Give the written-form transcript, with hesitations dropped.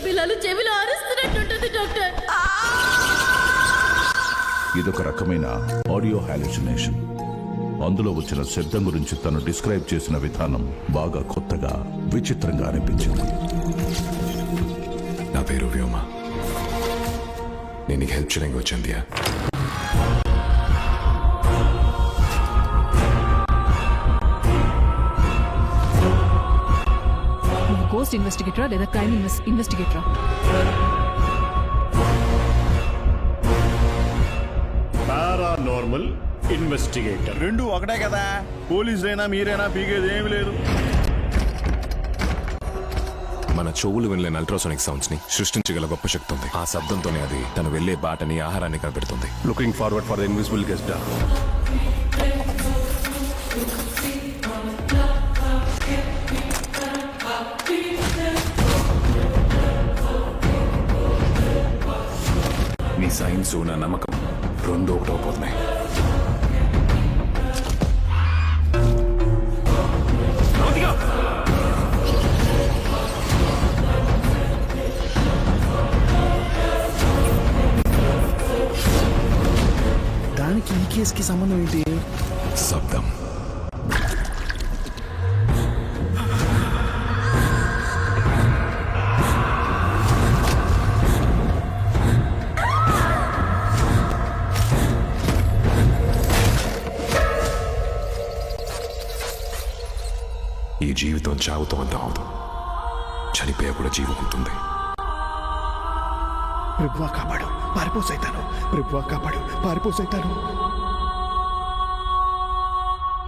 పిల్లలు చెవిలో అరుస్తున్నట్టుంటుంది డాక్టర్. ఇదొక రకమైన ఆడియో హాలుసినేషన్. అందులో వచ్చిన శబ్దం గురించి తను డిస్క్రైబ్ చేసిన విధానం బాగా కొత్తగా, విచిత్రంగా అనిపించింది. నా పేరు వ్యోమ. నేను నీకు హెల్ప్ చేయడానికి వచ్చింది. గోస్ట్ ఇన్వెస్టిగేటరా లేదా క్రైమ్ ఇన్వెస్టిగేటరా? Paranormal investigator. రెండు ఒకటే కదా. పోలీసులైనా మీరైనా పీకేది ఏమి లేదు. మన చెవులు వినలేని అల్ట్రాసోనిక్ సౌండ్స్ ని సృష్టించగల గొప్ప శక్తి ఉంది. ఆ శబ్దంతోనే అది తను వెళ్లే బాటని, ఆహారాన్ని కనిపెడుతుంది. Looking forward for the invisible guest. నీ సైన్స్, నా నమ్మకం రెండు ఒకటవపోతున్నాయి. దానికి ఈ కేసుకి సంబంధం ఏంటి? శబ్దం. ఈ జీవితం చావుతో అంత అవదు. చనిపోయా కూడా జీవం ఉంటుంది. ప్రభువా కాపాడు, పారిపో సైతాను. ప్రభువా కాపాడు, పారిపో సైతాను.